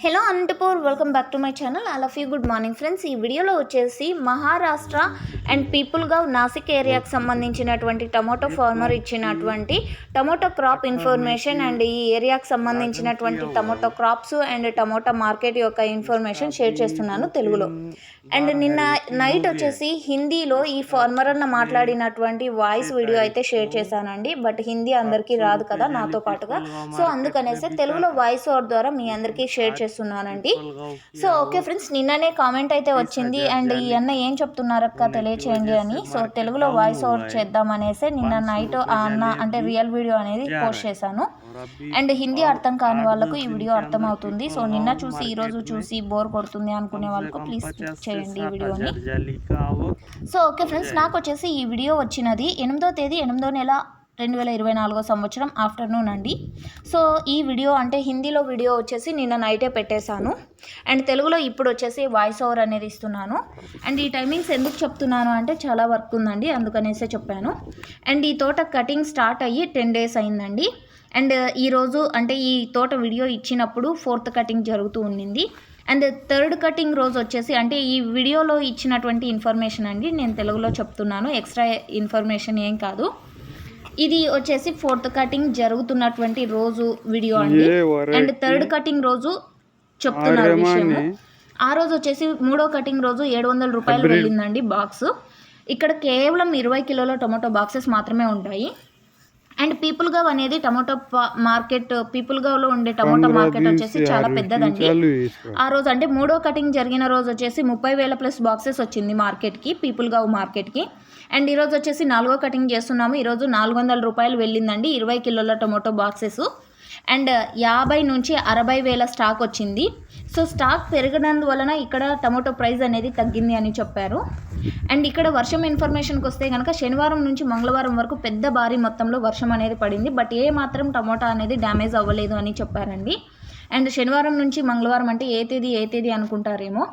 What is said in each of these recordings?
Hello Anantapur, welcome back to my channel. All of you good morning friends. ఈ వీడియోలో వచ్చేసి Maharashtra and పీపుల్గావ్ Nashik ఏరియాకి సంబంధించినటువంటి టమోటో ఫార్మర్ ఇచ్చినటువంటి టమోటో క్రాప్ ఇన్ఫర్మేషన్ అండ్ ఈ ఏరియాకి సంబంధించినటువంటి tomato crops and tomato market యొక్క ఇన్ఫర్మేషన్ షేర్ చేస్తున్నాను తెలుగులో. అండ్ నిన్న నైట్ వచ్చేసి హిందీలో ఈ ఫార్మర్ అన్న మాట్లాడినటువంటి వాయిస్ వీడియో అయితే షేర్ చేశానండి. బట్ హిందీ అందరికీ రాదు కదా నాతో పాటుగా, సో అందుకనేసి తెలుగులో వాయిస్ ఓవర్ ద్వారా మీ అందరికీ షేర్ చేస్తున్నానండి. సో ఓకే ఫ్రెండ్స్, నిన్ననే కామెంట్ అయితే వచ్చింది అండ్ ఈ అన్న ఏం చెప్తున్నారక్క తెలియచేయండి అని. సో తెలుగులో వాయిస్ ఓవర్ చేద్దామనేసి నిన్న నైట్ ఆ అన్న అంటే రియల్ వీడియో అనేది పోస్ట్ చేశాను. అండ్ హిందీ అర్థం కాని వాళ్ళకు ఈ వీడియో అర్థమవుతుంది. సో నిన్న చూసి ఈరోజు చూసి బోర్ కొడుతుంది అనుకునే వాళ్ళకు ప్లీజ్ క్లిక్ చేయండి ఈ వీడియోని. సో ఓకే ఫ్రెండ్స్, నాకు వచ్చేసి ఈ వీడియో వచ్చినది 8వ తేదీ 8వ నెల 2024 సంవత్సరం ఆఫ్టర్నూన్ అండి. సో ఈ వీడియో అంటే హిందీలో వీడియో వచ్చేసి నిన్న నైటే పెట్టేశాను అండ్ తెలుగులో ఇప్పుడు వచ్చేసి వాయిస్ ఓవర్ అనేది ఇస్తున్నాను. అండ్ ఈ టైమింగ్స్ ఎందుకు చెప్తున్నాను అంటే చాలా వర్క్ ఉందండి, అందుకనేసే చెప్పాను. అండ్ ఈ తోట కటింగ్ స్టార్ట్ అయ్యి 10 days అయిందండి. అండ్ ఈరోజు అంటే ఈ తోట వీడియో ఇచ్చినప్పుడు 4th కటింగ్ జరుగుతూ ఉండింది. అండ్ 3rd కటింగ్ రోజు వచ్చేసి అంటే ఈ వీడియోలో ఇచ్చినటువంటి ఇన్ఫర్మేషన్ అండి, నేను తెలుగులో చెప్తున్నాను, ఎక్స్ట్రా ఇన్ఫర్మేషన్ ఏం కాదు. ఇది వచ్చేసి 4th కటింగ్ జరుగుతున్నటువంటి రోజు వీడియో అండి. అండ్ 3rd కటింగ్ రోజు చెప్తున్నారు విషయము. ఆ రోజు వచ్చేసి 3వ కటింగ్ రోజు 700 రూపాయలు వెళ్ళిందండి బాక్స్. ఇక్కడ కేవలం 20 కిలోల టొమాటో బాక్సెస్ మాత్రమే ఉంటాయి. అండ్ పీపుల్గావ్ అనేది టమోటో మార్కెట్, పీపుల్గావ్లో ఉండే టమోటో మార్కెట్ వచ్చేసి చాలా పెద్దదండి. ఆ రోజు అంటే 3వ కటింగ్ జరిగిన రోజు వచ్చేసి 30,000+ బాక్సెస్ వచ్చింది మార్కెట్కి, పీపుల్గావ్ మార్కెట్కి. అండ్ ఈరోజు వచ్చేసి 4వ కటింగ్ చేస్తున్నాము. ఈరోజు 400 రూపాయలు వెళ్ళిందండి 20 కిలోల టొమాటో బాక్సెస్. అండ్ 50 నుంచి 60,000 స్టాక్ వచ్చింది. సో స్టాక్ పెరగనందువలన ఇక్కడ టమోటో ప్రైస్ అనేది తగ్గింది అని చెప్పారు. అండ్ ఇక్కడ వర్షం ఇన్ఫర్మేషన్కి వస్తే కనుక శనివారం నుంచి మంగళవారం వరకు పెద్ద భారీ మొత్తంలో వర్షం అనేది పడింది. బట్ ఏ మాత్రం టమోటా అనేది డ్యామేజ్ అవ్వలేదు అని చెప్పారండి. అండ్ శనివారం నుంచి మంగళవారం అంటే ఏ తేదీ అనుకుంటారేమో,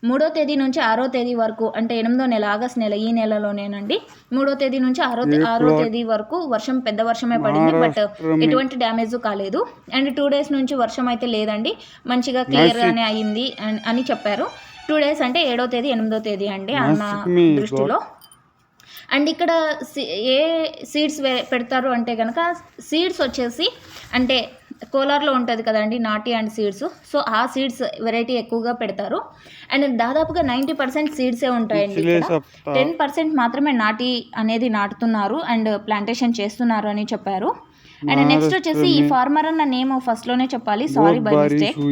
3వ తేదీ నుంచి 6వ తేదీ వరకు అంటే 8వ నెల ఆగస్ట్ నెల, ఈ నెలలోనేనండి. 3వ తేదీ నుంచి 6వ తేదీ వరకు వర్షం పెద్ద వర్షమే పడింది, బట్ ఎటువంటి డ్యామేజ్ కాలేదు. అండ్ 2 days నుంచి వర్షం అయితే లేదండి, మంచిగా క్లియర్గానే అయ్యింది అని చెప్పారు. 2 days అంటే 7వ తేదీ 8వ తేదీ అండి అన్న దృష్టిలో. అండ్ ఇక్కడ ఏ సీడ్స్ పెడతారు అంటే కనుక సీడ్స్ వచ్చేసి అంటే కోలార్లో ఉంటుంది కదండి నాటి అండ్ సీడ్స్, సో ఆ సీడ్స్ వెరైటీ ఎక్కువగా పెడతారు. అండ్ దాదాపుగా 90% సీడ్సే ఉంటాయండి. 10% మాత్రమే నాటి అనేది నాటుతున్నారు అండ్ ప్లాంటేషన్ చేస్తున్నారు అని చెప్పారు. అండ్ నెక్స్ట్ వచ్చేసి ఈ ఫార్మర్ అన్న నేమ్ ఫస్ట్లోనే చెప్పాలి, సారీ బై మిస్టేక్,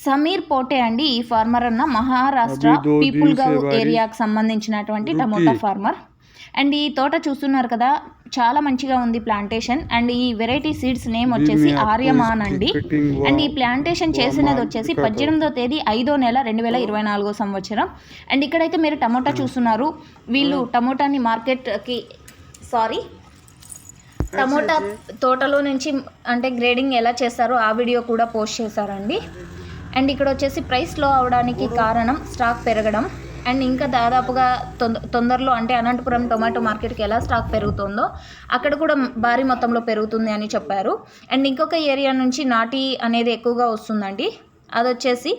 సమీర్ పోటే అండి. ఈ ఫార్మర్ అన్న మహారాష్ట్ర పీపుల్గావ్ ఏరియాకి సంబంధించినటువంటి టమోటా ఫార్మర్. అండ్ ఈ తోట చూస్తున్నారు కదా, చాలా మంచిగా ఉంది ప్లాంటేషన్. అండ్ ఈ వెరైటీ సీడ్స్ నేమ్ వచ్చేసి ఆర్యమాన్ అండి. అండ్ ఈ ప్లాంటేషన్ చేసినది వచ్చేసి 18వ తేదీ 5వ నెల 2024 సంవత్సరం. అండ్ ఇక్కడైతే మీరు టమోటా చూస్తున్నారు. వీళ్ళు టమోటాని మార్కెట్కి టమోటా తోటలో నుంచి అంటే గ్రేడింగ్ ఎలా చేస్తారో ఆ వీడియో కూడా పోస్ట్ చేశారండి. అండ్ ఇక్కడ వచ్చేసి ప్రైస్ లో అవడానికి కారణం స్టాక్ పెరగడం. అండ్ ఇంకా దాదాపుగా తొందరలో అంటే అనంతపురం టొమాటో మార్కెట్కి ఎలా స్టాక్ పెరుగుతుందో అక్కడ కూడా భారీ మొత్తంలో పెరుగుతుంది అని చెప్పారు. అండ్ ఇంకొక ఏరియా నుంచి నాటి అనేది ఎక్కువగా వస్తుందండి, అది వచ్చేసి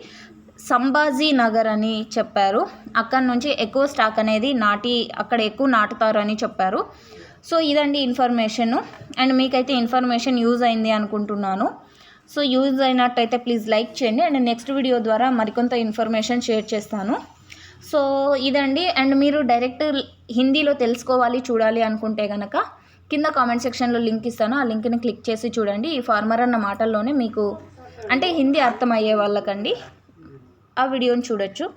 సంభాజీ నగర్ అని చెప్పారు. అక్కడ నుంచి ఎక్కువ స్టాక్ అనేది అక్కడ ఎక్కువ నాటుతారు అని చెప్పారు. సో ఇదండి ఇన్ఫర్మేషన్. అండ్ మీకైతే ఇన్ఫర్మేషన్ యూజ్ అయింది అనుకుంటున్నాను. సో యూజ్ అయినట్టయితే ప్లీజ్ లైక్ చేయండి. అండ్ నెక్స్ట్ వీడియో ద్వారా మరికొంత ఇన్ఫర్మేషన్ షేర్ చేస్తాను. సో ఇదండి. అండ్ మీరు డైరెక్ట్ హిందీలో తెలుసుకోవాలి చూడాలి అనుకుంటే కనుక కింద కామెంట్ సెక్షన్లో లింక్ ఇస్తాను, ఆ లింక్ని క్లిక్ చేసి చూడండి. ఈ ఫార్మర్ అన్న మాటల్లోనే మీకు అంటే హిందీ అర్థమయ్యే వాళ్ళకండి ఆ వీడియోని చూడొచ్చు.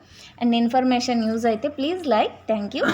అండ్ ఇన్ఫర్మేషన్ యూజ్ అయితే ప్లీజ్ లైక్. Thank you.